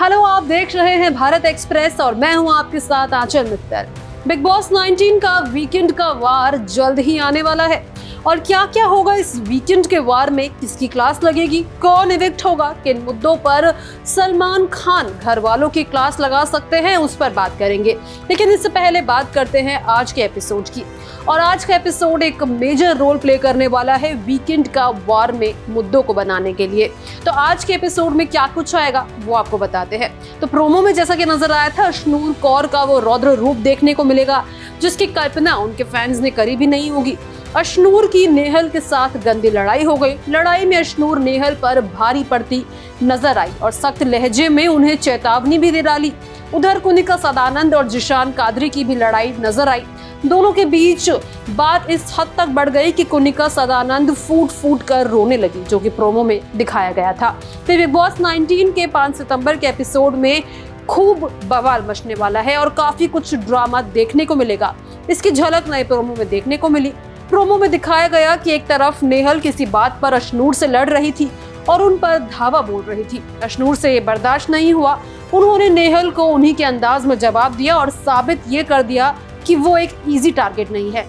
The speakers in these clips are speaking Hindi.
हेलो, आप देख रहे हैं भारत एक्सप्रेस और मैं हूं आपके साथ आंचल मित्तल। बिग बॉस 19 का वीकेंड का वार जल्द ही आने वाला है और क्या क्या होगा इस वीकेंड के वार में, किसकी क्लास लगेगी, कौन इविक्ट होगा, किन मुद्दों पर सलमान खान घर वालों की क्लास लगा सकते हैं, उस पर बात करेंगे। लेकिन इससे पहले बात करते हैं आज के एपिसोड की। और आज का एपिसोड एक मेजर रोल प्ले करने वाला है वीकेंड का वार में मुद्दों को बनाने के लिए। तो आज के एपिसोड में क्या कुछ आएगा वो आपको बताते हैं। तो प्रोमो में जैसा कि नजर आया था, अशनूर कौर का वो रौद्र रूप देखने को मिलेगा जिसकी कल्पना उनके फैंस ने करी भी नहीं होगी। अशनूर की नेहल के साथ गंदी लड़ाई हो गई। लड़ाई में अशनूर नेहल पर भारी पड़ती नजर आई और सख्त लहजे में उन्हें चेतावनी भी दे डाली। उधर कुनिका सदानंद और जिशान कादरी की भी लड़ाई नजर आई। दोनों के बीच बात इस हद तक बढ़ गई कि कुनिका सदानंद फूट फूट कर रोने लगी, जो कि प्रोमो में दिखाया गया था। फिर बिग बॉस 19 के 5 सितंबर के एपिसोड में खूब बवाल मचने वाला है और काफी कुछ ड्रामा देखने को मिलेगा। इसकी झलक नए प्रोमो में देखने को मिली। प्रोमो में दिखाया गया कि एक तरफ नेहल किसी बात पर अशनूर से लड़ रही थी और उन पर धावा बोल रही थी। अशनूर से ये बर्दाश्त नहीं हुआ। उन्होंने नेहल को उन्हीं के अंदाज में जवाब दिया और साबित ये कर दिया कि वो एक इजी टारगेट नहीं है।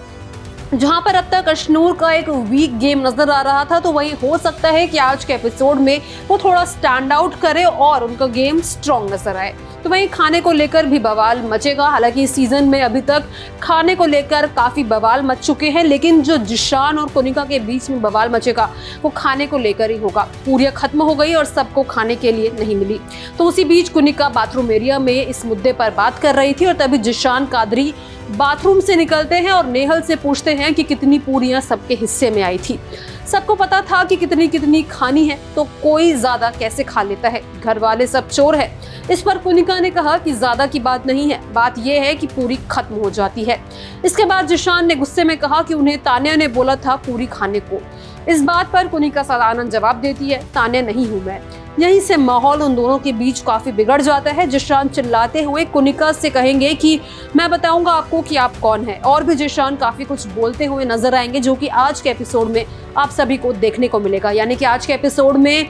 जहां पर अब तक अशनूर का एक वीक गेम नजर आ रहा था, तो वही हो सकता है कि आज के एपिसोड में वो थोड़ा स्टैंड आउट करे और उनका गेम स्ट्रॉन्ग नजर आए। तो वहीं खाने को लेकर भी बवाल मचेगा। हालांकि इस सीजन में अभी तक खाने को लेकर काफी बवाल मच चुके हैं, लेकिन जो जिशान और कुनिका के बीच में बवाल मचेगा वो खाने को लेकर ही होगा। पूरियां खत्म हो गई और सबको खाने के लिए नहीं मिली। तो उसी बीच कुनिका बाथरूम एरिया में इस मुद्दे पर बात कर रही थी और तभी जिशान कादरी बाथरूम से निकलते हैं और नेहल से पूछते हैं कि कितनी पूरियां सबके हिस्से में आई थी। सबको पता था कि कितनी कितनी खानी है, तो कोई ज्यादा कैसे खा लेता है, घर वाले सब चोर है। इस पर कुनिका ने कहा कि ज्यादा की बात नहीं है, बात यह है कि पूरी खत्म हो जाती है। इसके बाद जिशान ने गुस्से में कहा कि उन्हें तान्या ने बोला था पूरी खाने को। इस बात पर कुनिका सदानंद जवाब देती है, तान्या नहीं हूं मैं। यहीं से माहौल उन दोनों के बीच काफी बिगड़ जाता है। जिशान चिल्लाते हुए कुनिका से कहेंगे कि मैं बताऊंगा आपको कि आप कौन है, और भी जिशान काफी कुछ बोलते हुए नजर आएंगे, जो कि आज के एपिसोड में आप सभी को देखने को मिलेगा। यानी कि आज के एपिसोड में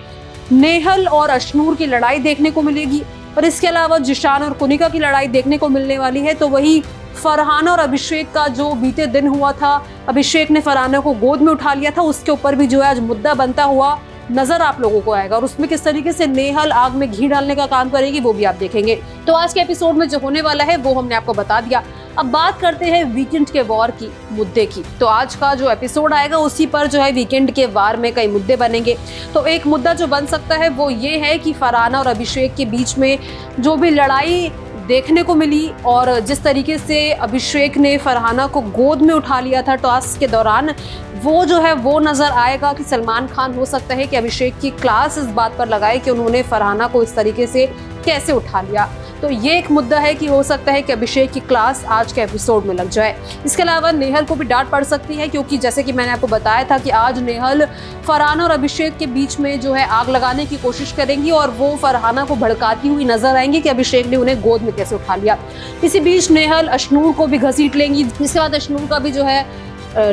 नेहल और अशनूर की लड़ाई देखने को मिलेगी और इसके अलावा जिशान और कुनिका की लड़ाई देखने को मिलने वाली है। तो वही फरहाना और अभिषेक का जो बीते दिन हुआ था, अभिषेक ने फरहाना को गोद में उठा लिया था, उसके ऊपर भी जो है आज मुद्दा बनता हुआ नजर आप लोगों को आएगा और उसमें किस तरीके से नेहल आग में घी डालने का काम करेगी वो भी आप देखेंगे। तो आज के एपिसोड में जो होने वाला है वो हमने आपको बता दिया। अब बात करते हैं वीकेंड के वार की, मुद्दे की। तो आज का जो एपिसोड आएगा उसी पर जो है वीकेंड के वार में कई मुद्दे बनेंगे। तो एक मुद्दा जो बन सकता है वो ये है कि फरहाना और अभिषेक के बीच में जो भी लड़ाई देखने को मिली और जिस तरीके से अभिषेक ने फरहाना को गोद में उठा लिया था टास्क के दौरान, वो जो है वो नजर आएगा कि सलमान खान हो सकता है कि अभिषेक की क्लास इस बात पर लगाए कि उन्होंने फरहाना को इस तरीके से कैसे उठा लिया। तो ये एक मुद्दा है कि हो सकता है कि अभिषेक की क्लास आज के एपिसोड में लग जाए। इसके अलावा नेहल को भी डांट पड़ सकती है, क्योंकि जैसे कि मैंने आपको बताया था कि आज नेहल फरहाना और अभिषेक के बीच में जो है आग लगाने की कोशिश करेंगी और वो फरहाना को भड़काती हुई नजर आएंगी कि अभिषेक ने उन्हें गोद में कैसे उठा लिया। इसी बीच नेहल अशनूर को भी घसीट लेंगी, जिसके बाद अशनूर का भी जो है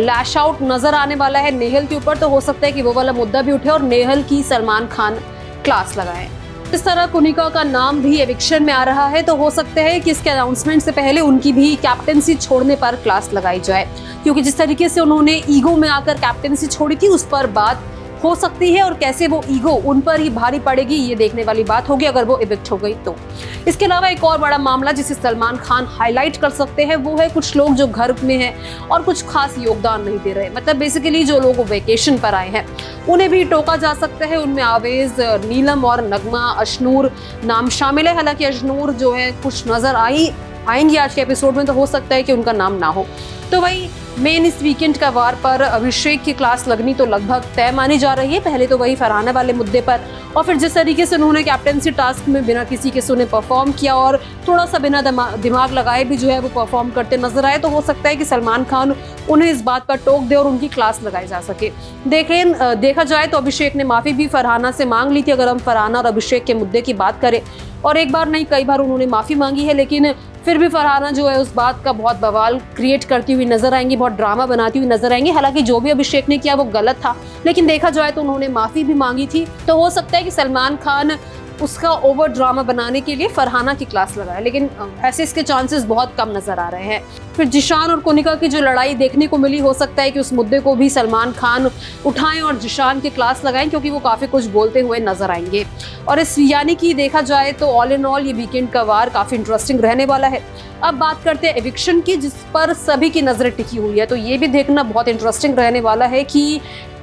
लैश आउट नजर आने वाला है नेहल के ऊपर। तो हो सकता है कि वो वाला मुद्दा भी उठे और नेहल की सलमान खान क्लास लगाए। इस तरह कुनिका का नाम भी एविक्शन में आ रहा है, तो हो सकता है कि इसके अनाउंसमेंट से पहले उनकी भी कैप्टेंसी छोड़ने पर क्लास लगाई जाए, क्योंकि जिस तरीके से उन्होंने ईगो में आकर कैप्टेंसी छोड़ी थी उस पर बात हो सकती है और कैसे वो ईगो उन पर ही भारी पड़ेगी ये देखने वाली बात होगी अगर वो इविक्ट हो गई तो। इसके अलावा एक और बड़ा मामला जिसे सलमान खान हाईलाइट कर सकते हैं वो है कुछ लोग जो घर में हैं और कुछ खास योगदान नहीं दे रहे। मतलब बेसिकली जो लोग वेकेशन पर आए हैं उन्हें भी टोका जा सकता है। उनमें आवेज, नीलम और नगमा, अशनूर नाम शामिल है। हालांकि अशनूर जो है कुछ नजर आएंगी आज के एपिसोड में, तो हो सकता है कि उनका नाम ना हो। तो वही मेन इस वीकेंड का वार पर अभिषेक की क्लास लगनी तो लगभग तय मानी जा रही है। पहले तो वही फरहाना वाले मुद्दे पर और फिर जिस तरीके से उन्होंने कैप्टेंसी टास्क में बिना किसी के सुने परफॉर्म किया और थोड़ा सा बिना दिमाग लगाए भी जो है वो परफॉर्म करते नजर आए, तो हो सकता है कि सलमान खान उन्हें इस बात पर टोक दे और उनकी क्लास लगाई जा सके। देखा जाए तो अभिषेक ने माफी भी फरहाना से मांग ली थी, अगर हम फरहाना और अभिषेक के मुद्दे की बात करें, और एक बार नहीं कई बार उन्होंने माफी मांगी है। लेकिन फिर भी फरहाना जो है उस बात का बहुत बवाल क्रिएट करती हुई नजर आएंगी, बहुत ड्रामा बनाती हुई नजर आएंगी। हालांकि जो भी अभिषेक ने किया वो गलत था, लेकिन देखा जाए तो उन्होंने माफी भी मांगी थी। तो हो सकता है कि सलमान खान उसका ओवर ड्रामा बनाने के लिए फरहाना की क्लास लगाए, लेकिन ऐसे इसके चांसेस बहुत कम नजर आ रहे हैं। फिर जिशान और कोनिका की जो लड़ाई देखने को मिली, हो सकता है कि उस मुद्दे को भी सलमान खान उठाएं और जिशान की क्लास लगाएं, क्योंकि वो काफी कुछ बोलते हुए नजर आएंगे। और इस यानी कि देखा जाए तो ऑल इन ऑल ये वीकेंड का वार काफी इंटरेस्टिंग रहने वाला है। अब बात करते हैं एविक्शन की, जिस पर सभी की नजरें टिकी हुई है। तो ये भी देखना बहुत इंटरेस्टिंग रहने वाला है कि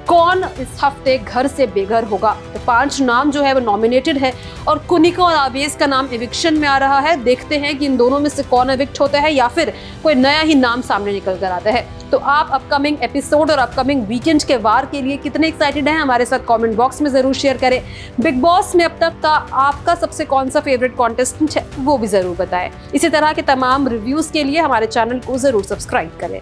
कौन इस हफ्ते घर से बेघर होगा। तो 5 नाम जो है वो नॉमिनेटेड है और कोनिका और आवेश का नाम एविक्शन में आ रहा है। देखते हैं कि इन दोनों में से कौन एविक्ट होता है या फिर कोई नया ही नाम सामने निकल कर आता है। तो आप अपकमिंग एपिसोड और अपकमिंग वीकेंड के वार के लिए कितने एक्साइटेड हैं, हमारे साथ कमेंट बॉक्स में जरूर शेयर करें। बिग बॉस में अब तक का आपका सबसे कौन सा फेवरेट कॉन्टेस्टेंट है वो भी जरूर बताएं। इसी तरह के तमाम रिव्यूज के लिए हमारे चैनल को जरूर सब्सक्राइब करें।